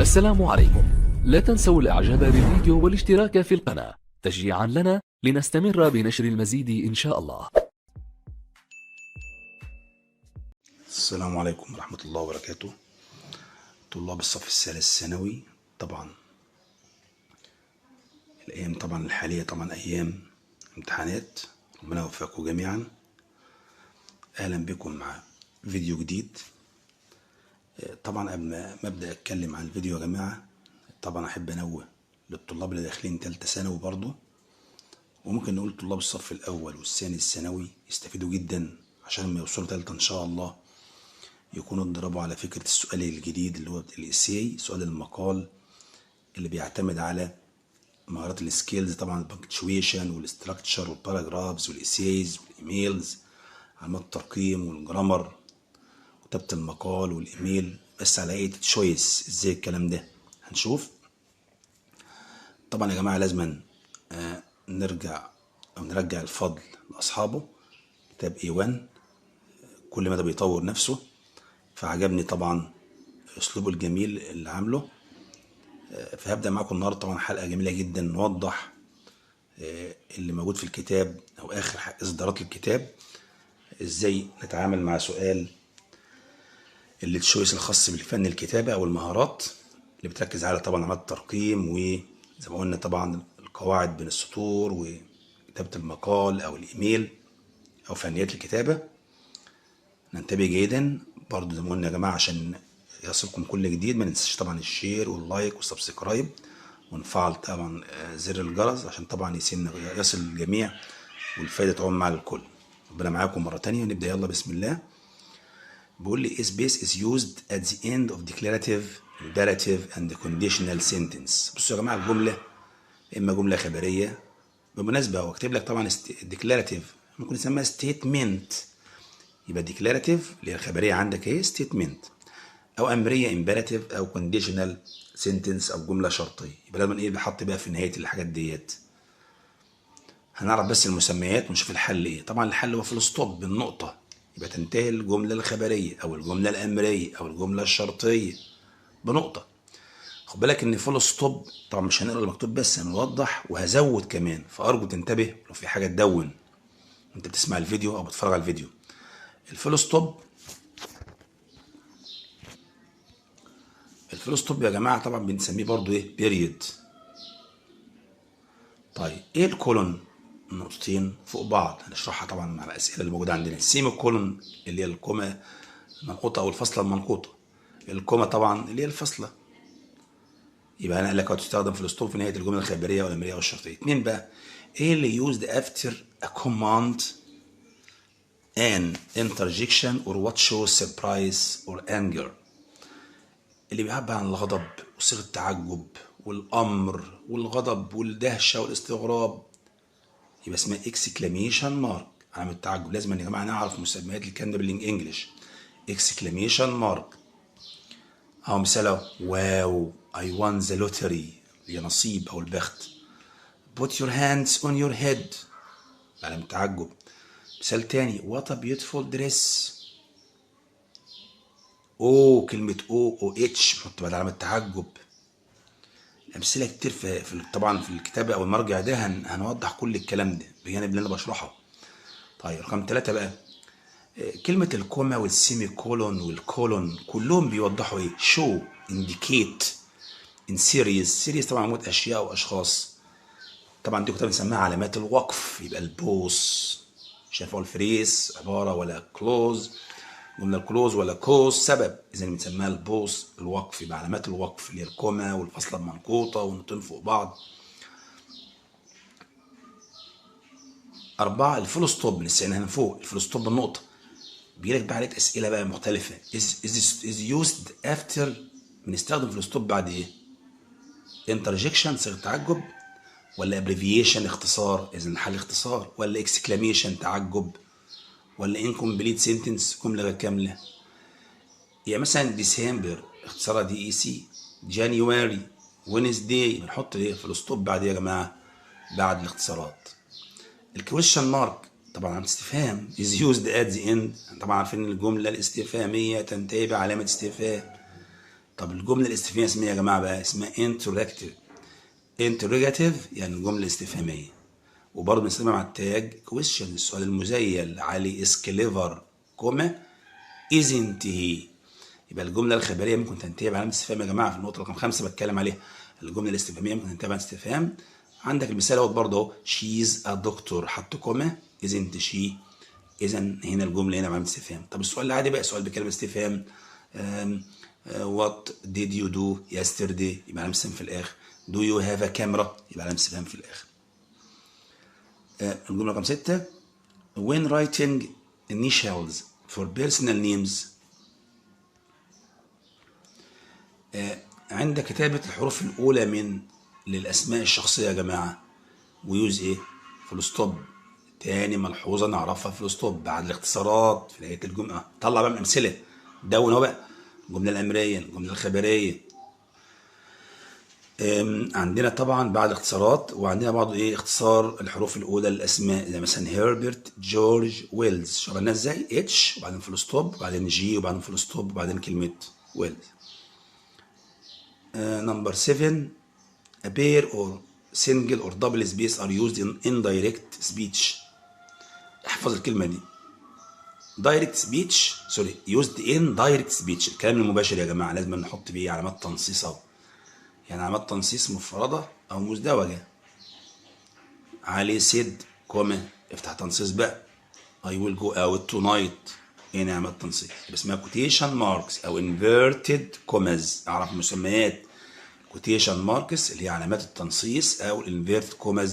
السلام عليكم. لا تنسوا الاعجاب بالفيديو والاشتراك في القناة تشجيعا لنا لنستمر بنشر المزيد ان شاء الله. السلام عليكم ورحمة الله وبركاته. طلاب الصف الثالث ثانوي، طبعا الأيام طبعا الحالية طبعا أيام امتحانات، ربنا يوفقكم جميعا. أهلا بكم مع فيديو جديد. طبعا قبل ما أبدأ أتكلم عن الفيديو يا جماعة، طبعا أحب أنوه للطلاب اللي داخلين تالتة ثانوي برضو، وممكن نقول طلاب الصف الأول والثاني الثانوي يستفيدوا جدا عشان لما يوصلوا تالتة إن شاء الله يكونوا اتدربوا على فكرة السؤال الجديد اللي هو الإساي، سؤال المقال اللي بيعتمد على مهارات السكيلز، طبعا البنكتشويشن والاستراكشر والباراجرافز والإسايز والإيميلز، علامات الترقيم والجرامر وكتابة المقال والإيميل، بس على أي تشويس إزاي الكلام ده هنشوف. طبعا يا جماعة لازم نرجع الفضل لأصحابه. كتاب A1 كل مدى بيطور نفسه، فعجبني طبعا أسلوبه الجميل اللي عامله. فهبدأ معاكم النهاردة طبعا حلقة جميلة جدا نوضح اللي موجود في الكتاب أو آخر إصدارات الكتاب، إزاي نتعامل مع سؤال اللي تشويس الخاص بالفن الكتابة أو المهارات اللي بتركز على طبعا علامات الترقيم، وزي ما قلنا طبعا القواعد بين السطور وكتابة المقال أو الإيميل أو فنيات الكتابة. ننتبه جيدا برضو زي ما قلنا يا جماعة عشان يصلكم كل جديد. ما ننساش طبعا الشير واللايك والسبسكرايب، ونفعل طبعا زر الجرس عشان طبعا يصل الجميع والفايدة تعم مع الكل. ربنا معاكم مرة تانية ونبدأ. يلا بسم الله. بيقول لي space is used at the end of declarative, imperative and conditional sentence. بصوا يا جماعة الجملة إما جملة خبرية، بالمناسبة هو كاتب لك طبعا declarative ممكن نسميها statement، يبقى declarative اللي هي الخبرية عندك ايه statement، أو أمرية imperative أو conditional sentence أو جملة شرطية. يبقى لازم ايه بحط بقى في نهاية الحاجات ديت. هنعرف بس المسميات ونشوف الحل ايه. طبعا الحل هو في الستوب بالنقطة، يبقى تنتهي الجملة الخبرية أو الجملة الأمرية أو الجملة الشرطية بنقطة. خد بالك إن فول ستوب طبعا مش هنقرا المكتوب بس، هنوضح وهزود كمان، فأرجو تنتبه لو في حاجة تدون أنت بتسمع الفيديو أو بتتفرج على الفيديو. الفول ستوب يا جماعة طبعا بنسميه برضو إيه بيريد. طيب إيه الكولون؟ النقطتين فوق بعض هنشرحها طبعا مع الأسئلة اللي موجودة عندنا. السيمي كولون اللي هي الكومة المنقوطة أو الفاصلة المنقوطة، الكومة طبعا اللي هي الفاصلة. يبقى أنا قال لك هتستخدم في الأسطول في نهاية الجملة الخبرية والأمرية والشرطية. اتنين بقى، إيه اللي used after a command an interjection or what shows surprise or anger؟ اللي بيعبر عن الغضب وصيغة التعجب والأمر والغضب والدهشة والاستغراب، يبقى اسمها exclamation mark، علامة التعجب. لازم يا جماعة نعرف مسميات الكلام ده بالإنجلش. exclamation mark أو مثال واو I won the lottery، هي نصيب أو البخت. put your hands on your head، علامة تعجب. مثال تاني what a beautiful dress. او كلمة او اتش حط بعد علامة تعجب. أمثلة كتير طبعا في الكتاب أو المرجع ده هنوضح كل الكلام ده بجانب اللي أنا بشرحه. طيب رقم 3 بقى، كلمة الكوما والسيمي كولون والكولون كلهم بيوضحوا ايه؟ show indicate in series طبعا مجموعة أشياء وأشخاص. طبعا دي كتاب بنسميها علامات الوقف. يبقى البوس شايفوا الفريس عبارة ولا كلوز، جملة الكلوز ولا كوز سبب، إذا بنسميها البوس الوقف. يبقى علامات الوقف اللي هي الكوما والفاصلة المنقوطة والنقطتين فوق بعض. 4 الفول ستوب، لسه هنا فوق الفول ستوب النقطة. بيجيلك بقى عليك أسئلة بقى مختلفة. is used after، بنستخدم فول ستوب بعد إيه؟ interjection صيغة تعجب، ولا abbreviation اختصار إذا حل اختصار، ولا exclamation تعجب، ولا incomplete sentence جملة غير كاملة. يعني مثلا ديسمبر اختصارها دي اي سي، جانيواري، وينزداي بنحط ايه في الاسطوب بعد يا جماعه بعد الاختصارات. الكويشن مارك طبعا علامه استفهام is used at the end، طبعا عارفين الجمله الاستفهاميه تنتهي بعلامه استفهام. طب الجملة الاستفهامية اسمها يا جماعة بقى؟ اسمها interrogative يعني الجملة الاستفهامية، وبرضه بنستخدمها مع التاج question السؤال المزيل. علي is clever كوما isn't he. يبقى الجملة الخبرية ممكن تنتهي بعلامة استفهام يا جماعة. في النقطة رقم 5 بتكلم عليها. الجملة الاستفهامية ممكن تنتهي بعلامة استفهام. عندك المثال اهوت برضه اهو she's a doctor حط كوما isn't she. إذا هنا الجملة هنا بعلامة استفهام. طب السؤال العادي بقى سؤال بكلمة استفهام. what did you do yesterday يبقى علامة استفهام في الآخر. do you have a camera يبقى علامة استفهام في الآخر. الجملة رقم 6 when writing initials for personal names عند كتابة الحروف الأولى من للأسماء الشخصية يا جماعة ويوز إيه؟ فول ستوب. تاني ملحوظة نعرفها فول ستوب بعد الاختصارات في نهاية الجملة. طلع بقى من أمثلة دون اهو بقى الجملة الأمرية الجملة الخبرية. عندنا طبعا بعد اختصارات وعندنا بعض ايه اختصار الحروف الاولى للاسماء زي مثلا هيربرت جورج ويلز. شغلناها ازاي؟ اتش وبعدين فول ستوب وبعدين جي وبعدين فول ستوب وبعدين كلمه ويلز. نمبر 7 a pair or single or double space are used in indirect speech. احفظ الكلمه دي direct speech used in direct speech الكلام المباشر يا جماعه لازم نحط فيه علامات تنصيص اهو. يعني علامات تنصيص مفردة أو مزدوجة. علي سيد كوما افتح تنصيص بقى I will go out tonight هنا علامات تنصيص اسمها quotation marks أو inverted commas. أعرف مسميات quotation marks اللي هي علامات التنصيص أو inverted commas.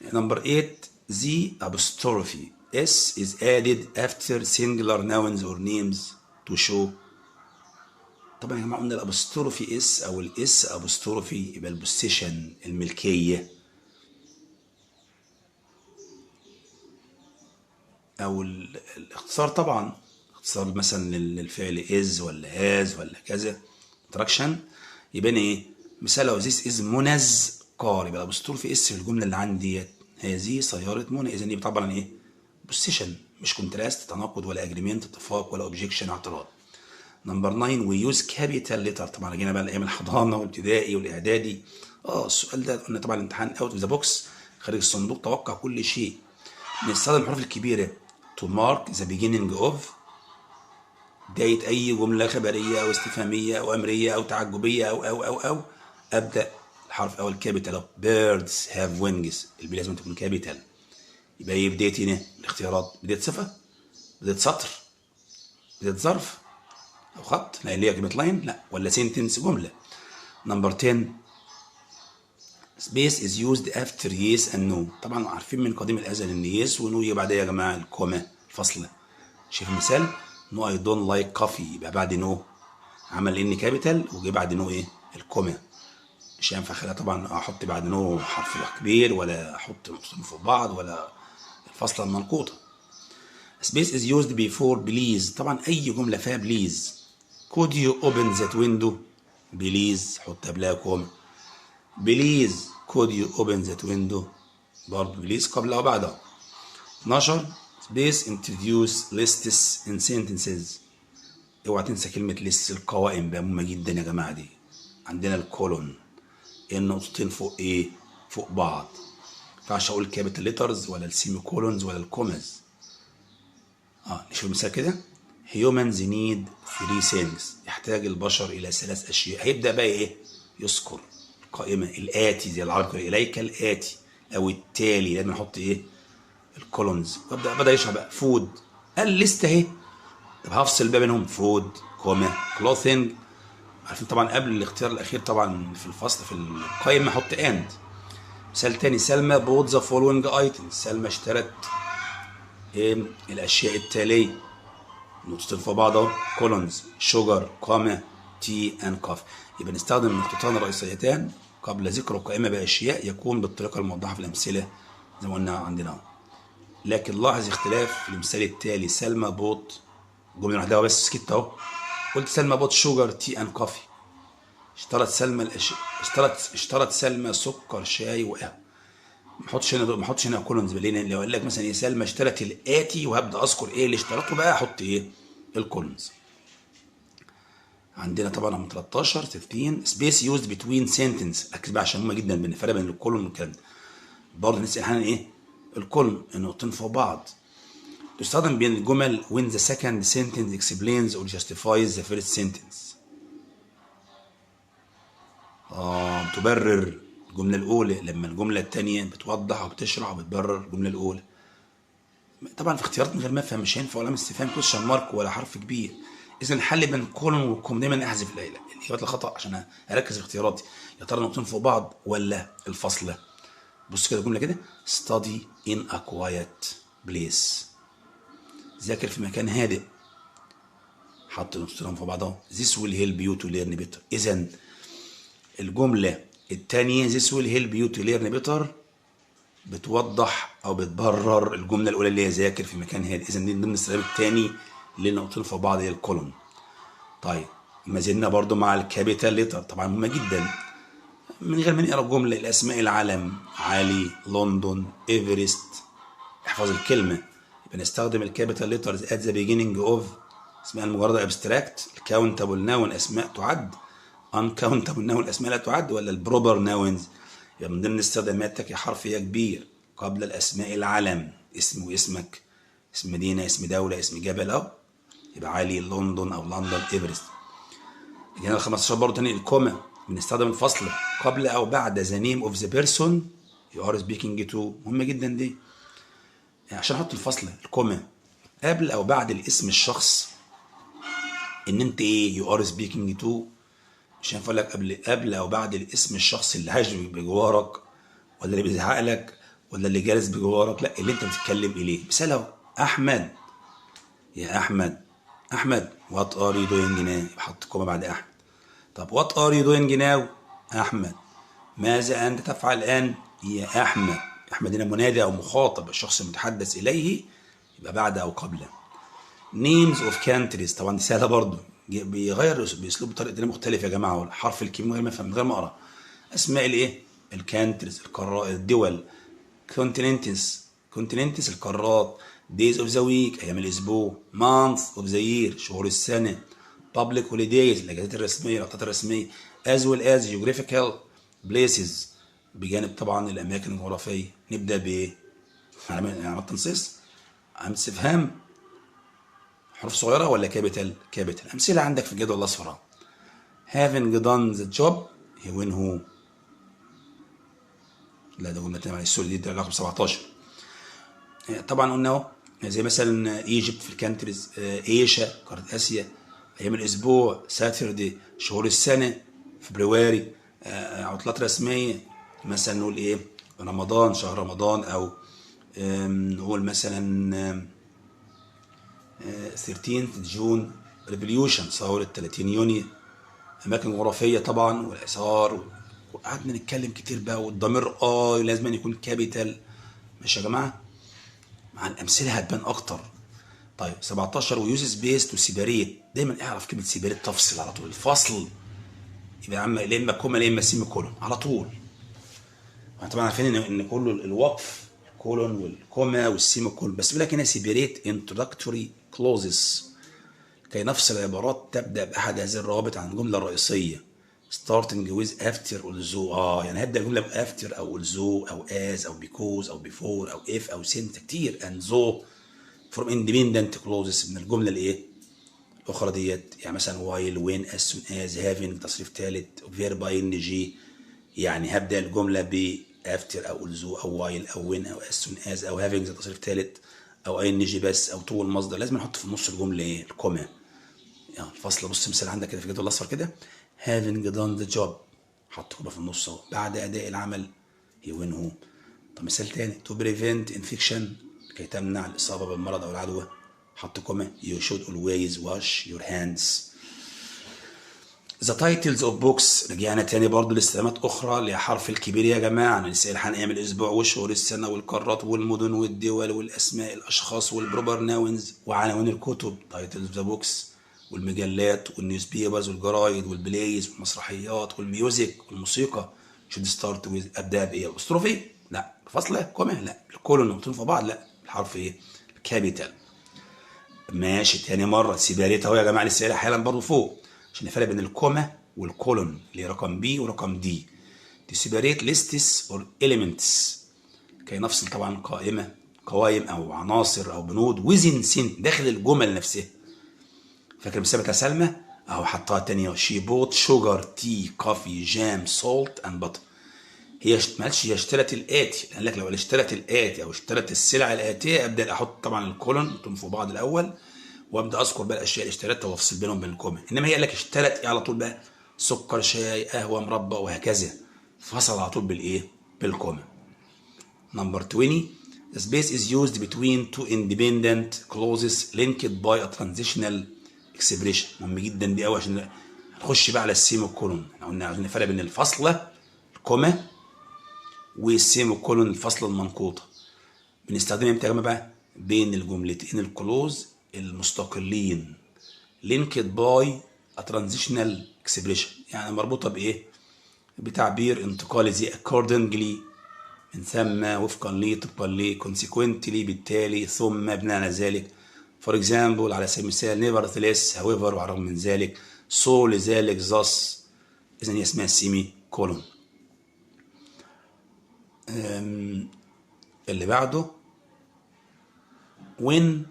Number 8 the apostrophe S is added after singular nouns or names to show. طبعا يا جماعه قلنا الابوستروفي اس او الاس ابوستروفي يبقى البوستيشن الملكيه او الاختصار. طبعا اختصار مثلا للفعل از ولا هاز ولا كذا تراكشن يبقى ايه. مثال لو ذيس از منز كار يبقى الابوستروفي اس في الجمله اللي عندي هذه سياره منى. اذا دي بتعبر عن ايه؟ بوستيشن مش كونتراست تناقض ولا اجريمنت اتفاق ولا اوبجيكشن اعتراض. نمبر 9 وي يوز كابيتال ليتر. طبعا جينا بقى لايام الحضانه والابتدائي والاعدادي. السؤال ده قلنا طبعا الامتحان اوت اوف ذا بوكس خارج الصندوق توقع كل شيء. بنستخدم الحروف الكبيره تو مارك ذا بيجيننج اوف بدايه اي جمله خبريه او استفهاميه او امريه او تعجبيه او ابدا الحرف اول كابيتال اهو. بيردز هاف وينجز البي لازم تكون كابيتال. يبقى ايه بدايه هنا الاختيارات؟ بدايه صفه بدايه سطر بدايه ظرف أو خط لا اللي هي كلمة لاين لا ولا سنتنس جملة. نمبر 10 space is used after yes and no. طبعا عارفين من قديم الأزل إن yes ونو يجي بعدها يا جماعة الكوما الفاصلة. شايف المثال؟ no I don't like coffee يبقى بعد نو عمل إن كابيتال وجي بعد نو إيه؟ الكوما. مش هينفع خليها طبعا أحط بعد نو حرف كبير ولا أحط نقطتين فوق بعض ولا الفاصلة المنقوطة. space is used before please. طبعا أي جملة فيها please. could you open that window please حط قبلها كوما. please could you open that window برضه please قبلها وبعدها. 12 space introduce lists in sentences. اوعى تنسى كلمة lists القوائم بقى مهمة جدا يا جماعة. دي عندنا الكولون النقطتين فوق ايه؟ فوق بعض. ما ينفعش اقول كابيتال ليترز ولا السيمي كولونز ولا الكوماز. نشوف مثال كده. humans need 3 things. يحتاج البشر إلى 3 أشياء. هيبدأ بقى إيه؟ يذكر القائمة الآتي زي العربي كده إليك الآتي أو التالي لازم نحط إيه؟ الكولونز. بدأ يشرح بقى فود. قال لسه أهي. طب هفصل بقى بينهم فود كوما clothing. عارفين طبعا قبل الاختيار الأخير طبعا في الفصل في القائمة أحط and. مثال تاني سلمى bought the following items. سلمى اشترت إيه؟ الأشياء التالية. نقطتين فوق بعض اهو كولونز شوجر كوما تي اند كوفي. يبقى نستخدم النقطتان الرئيسيتان قبل ذكر القائمه باشياء يكون بالطريقه الموضحه في الامثله زي ما قلنا عندنا. لكن لاحظ اختلاف في المثال التالي. سلمى بوت جمله لوحدها بس سكت اهو. قلت سلمى بوت شوجر تي اند كوفي. اشترت سلمى سكر شاي وقهوه. ما احطش هنا كولونز بالليل. لو قال لك مثلا سلمى اشترت الاتي وهبدا اذكر ايه اللي اشترته بقى احط ايه؟ الكولونز. عندنا طبعا رقم 13 سبيس يوزد بتوين سنتنس. ركز بقى عشان هما جدا بالفرق بين الكولون والكلام ده. برضه نسال احيانا ايه الكولون، النقطتين فوق بعض تستخدم بين الجمل when the second sentence explains or justifies the first sentence. تبرر الجملة الأولى لما الجملة الثانية بتوضح أو بتشرح أو بتبرر الجملة الأولى. طبعا في اختيارات من غير ما أفهم مش هينفع ولا استفهام كويشن مارك ولا حرف كبير. إذا الحل بين كولون وكوم دايما أحذف الإجابات الخطأ عشان أركز في اختياراتي. يا ترى النقطتين فوق بعض ولا الفاصلة؟ بص كده الجملة كده study in a quiet place. ذاكر في مكان هادئ. حط النقطتين فوق بعضهم. This will help you to learn better. إذا الجملة الثانية this will help you to learn better بتوضح أو بتبرر الجملة الأولى اللي هي ذاكر في مكان هادئ. إذا دي ضمن الاستخدام الثاني للنقطتين فوق بعض هي الكولون. طيب ما زلنا برضو مع الكابيتال ليتر، طبعا مهمة جدا. من غير ما نقرا الجملة الأسماء العالم علي، لندن، إيفرست، احفظ الكلمة. يبقى نستخدم الكابيتال ليترز at the beginning of اسماء المجردة ابستراكت، الكاونتابل ناون أسماء تعد، uncountable ناون أسماء لا تعد، ولا البروبر ناونز. يبقى من ضمن استخداماتك يا حرف يا كبير قبل الأسماء العلم، اسم واسمك، اسم مدينة، اسم دولة، اسم جبل، أو يبقى علي، لندن، أو لندن، إيفرست. هنا ال 15 برضه تاني الكوما، بنستخدم الفصل قبل أو بعد the name of the person you are speaking to. مهمة جدا دي يعني عشان أحط الفصل الكوما قبل أو بعد الاسم الشخص إن أنت إيه you are speaking to. مش هينفع لك قبل او بعد الاسم الشخص اللي هاجم بجوارك ولا اللي بيزعق لك ولا اللي جالس بجوارك، لا اللي انت بتتكلم اليه. مثال اهو احمد، يا احمد، احمد وات ار يو دوينج ناو، حط كوما بعد احمد. طب وات ار يو دوينج ناو احمد، ماذا انت تفعل الان يا احمد. احمد هنا منادى او مخاطب، الشخص المتحدث اليه يبقى بعد او قبل. names of countries طبعا دي سهله برضه، بيغير باسلوب بطريقه مختلفه يا جماعه. حرف الكلمه من غير ما افهم من غير ما اقرا. اسماء الايه الكانتريز القارات الدول، continents القارات، days of the week ايام الاسبوع، month of the year شهور السنه، public holidays الاجازات الرسميه العطلات الرسميه، as well as geographical places بجانب طبعا الاماكن الجغرافيه. نبدا بايه؟ علامات تنصيص، علامه استفهام، حروف صغيرة ولا كابيتال؟ كابيتال. أمثلة عندك في الجدول الأصفر. having done the job he when who. لا ده قلنا تاني السوري دي رقم 17. طبعا قلنا اهو زي مثلا ايجيبت في الكانتريز، ايشيا قارة آسيا، أيام الأسبوع ساتردي، شهور السنة فبراير، عطلات رسمية مثلا نقول إيه رمضان شهر رمضان، أو نقول مثلا 13 جون ريفوليوشن ثورة 30 يونيو. أماكن جغرافية طبعا والإثار، وقعدنا نتكلم كتير بقى. والضمير لازم يكون كابيتال. ماشي يا جماعة؟ مع الأمثلة هتبان أكتر. طيب 17 ويوز سبيس تو سيباريت، دايما اعرف كلمة سيباريت تفصل على طول. الفصل يبقى يا عم لا إما كوما لا إما سيمي كولون على طول. طبعا عارفين إن كله الوقف الكولون والكوما والسيمي كولون، بس بيقول لك هنا سيباريت انتروداكتوري كلوزز كي نفصل العبارات تبدأ بأحد هذه الروابط عن الجملة الرئيسية. starting with after although يعني هبدأ الجملة بafter أو although أو as أو because أو before أو if أو since كتير and though from independent clauses من الجملة الإيه الأخرى ديت. يعني مثلا while when as soon as having تصريف ثالث verb ing، يعني هبدأ الجملة ب after أو although أو while أو when أو as soon as أو having تصريف ثالث أو ing بس أو طول المصدر. لازم نحط في نص الجملة إيه الكوما يعني الفصل. بص مثال عندك كده في الجدول الأصفر كده having done the job حط كوما في النص اهو بعد أداء العمل he when who. طب مثال تاني to prevent infection كي تمنع الإصابة بالمرض أو العدوى حط كوما you should always wash your hands. the titles of books رجعنا تاني برضو لاستخدامات أخرى لحرف الكبير يا جماعة. نسأل عن أيام الأسبوع وشهور السنة والقارات والمدن والدول والأسماء الأشخاص والبروبر ناونز وعناوين الكتب titles of the books والمجلات والنيوز بيبرز والجرايد والبلايز والمسرحيات والميوزك والموسيقى. should start with أبدأ بإيه أبوستروفي؟ لا. فصلة كوما؟ لا. الكولون نقطتين في بعض؟ لا. الحرف إيه؟ الكابيتال. ماشي تاني مرة سيباريت أهو يا جماعة لسه قايلها حالا برضه فوق. عشان نفرق بين الكوما والكولون اللي هي رقم بي ورقم دي. to separate lists or elements كي نفصل طبعا قوائم او عناصر او بنود within sentence داخل الجمل نفسها. فاكر المثال بتاع سلمى اهو حطها تانية. she bought sugar tea coffee jam salt and butter. هي ما قالش هي اشترت الاتي، قال لك لو اشترت الاتي او اشترت السلع الاتيه ابدا احط طبعا الكولون فوق بعض الاول وابدا اذكر بقى الاشياء اللي اشتريتها وافصل بينهم بين الكوما. انما هي قال لك اشترت ايه على طول بقى سكر شاي قهوه مربى وهكذا، فصل على طول بالايه بالكوما. نمبر 20 the space is used between two independent clauses linked by a transitional expression. مهم جدا دي قوي عشان نخش بقى على السيمو كولون. احنا قلنا عشان نفرق بين الفاصله الكوما والسيمو كولون الفصل المنقوطه. بنستخدمها امتى يا جماعه بقى؟ بين الجملتين الكلوز المستقلين linked by a transitional expression، يعني مربوطه بايه؟ بتعبير انتقالي زي accordingly من ثم وفقا لي طبقا لي consequently بالتالي ثم بناء على ذلك. for example على سبيل المثال nevertheless however وعلى الرغم من ذلك so لذلك thus. اذا هي اسمها سيمي كولون. اللي بعده when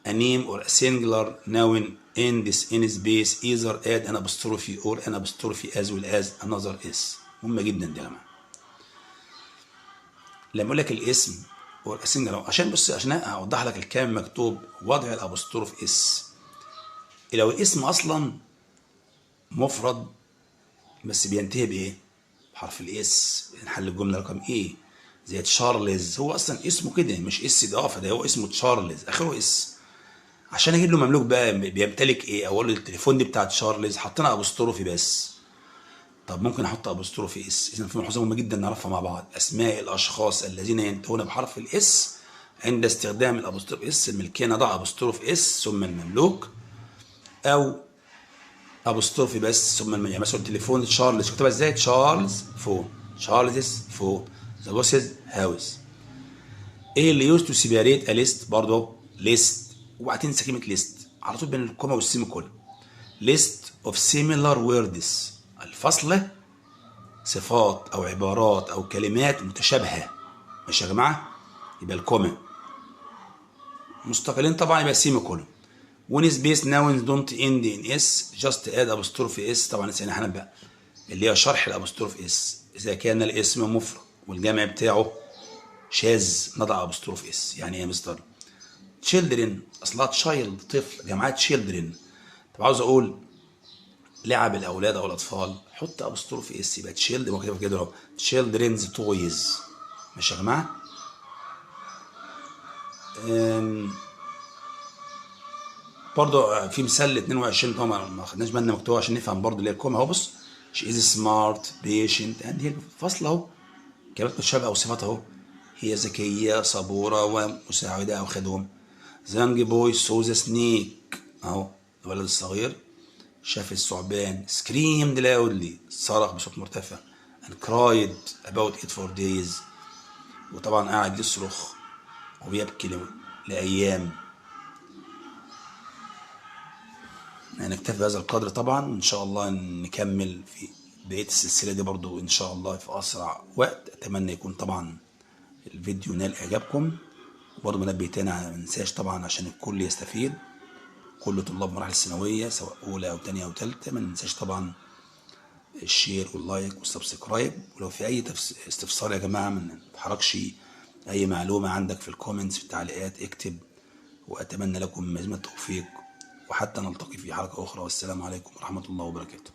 a name or a singular noun ends in space either add an apostrophe or an apostrophe as well as another is. مهمة جدا دي يا جماعة. لما اقول لك الاسم or a singular عشان بص عشان اوضح لك الكلام مكتوب وضع الابوستروف اس. لو الاسم اصلا مفرد بس بينتهي بايه؟ بحرف الاس نحل الجمله رقم ايه؟ زي تشارلز، هو اصلا اسمه كده مش اس اضافه، ده هو اسمه تشارلز اخره اس. عشان اجيب له مملوك بقى بيمتلك ايه اقول له التليفون دي بتاع تشارلز حطينا ابوستروفي بس. طب ممكن احط ابوستروفي اس. اذا في ملحوظه مهمه جدا نعرفها مع بعض. اسماء الاشخاص الذين ينتهون بحرف الاس عند استخدام الابوستروف اس الملكيه نضع ابوستروف اس ثم المملوك او ابوستروفي بس ثم يعني مثلا تليفون تشارلز كتبها ازاي؟ تشارلز فون، تشارلز فون، ذا بوسز هاوس. ايه اللي يوز تو سيبريت ا ليست؟ برضه ليست اوعى تنسى كلمه ليست على طول بين الكوما والسيمي كولون. ليست اوف سيميلار ووردز الفصل صفات او عبارات او كلمات متشابهه. ماشي يا جماعه؟ يبقى الكوما. مستقلين طبعا يبقى سيمي كولون. when space nouns don't end in s just add apostrophe s. طبعا لسه هنا بقى اللي هي شرح الابوستروف اس. اذا كان الاسم مفرد والجمع بتاعه شاذ نضع ابوستروف اس. يعني ايه يا مستر؟ children اصلها تشايلد طفل جمعها children. طب عاوز اقول لعب الاولاد او الاطفال حط ابوستروف اس يبقى تشيلد. ممكن كده اهو children's toys. ماشي يا جماعه؟ برضه في مثال 22 طبعا ما خدناش بالنا مكتوب عشان نفهم برضه اللي هي الكوما اهو. بص she is smart patient and هي فاصله اهو كلمات متشابهه او صفات اهو. هي ذكيه صبوره ومساعده او خدوم. the young boy saw the snake اهو الولد الصغير شاف الثعبان. screamed loudly صرخ بصوت مرتفع and cried about it for days وطبعا قاعد يصرخ وبيبكي لايام. هنكتفي بهذا القدر طبعا. ان شاء الله نكمل في بقيه السلسله دي برضو ان شاء الله في اسرع وقت. اتمنى يكون طبعا الفيديو نال اعجابكم. برضو منبه تاني ما ننساش طبعا عشان الكل يستفيد، كل طلاب مراحل الثانويه سواء اولى او ثانيه او ثالثه. ما ننساش طبعا الشير واللايك والسبسكرايب. ولو في اي استفسار يا جماعه ما تحركش اي معلومه عندك في الكومنتس في التعليقات اكتب. واتمنى لكم مزيد من التوفيق وحتى نلتقي في حلقة أخرى. والسلام عليكم ورحمة الله وبركاته.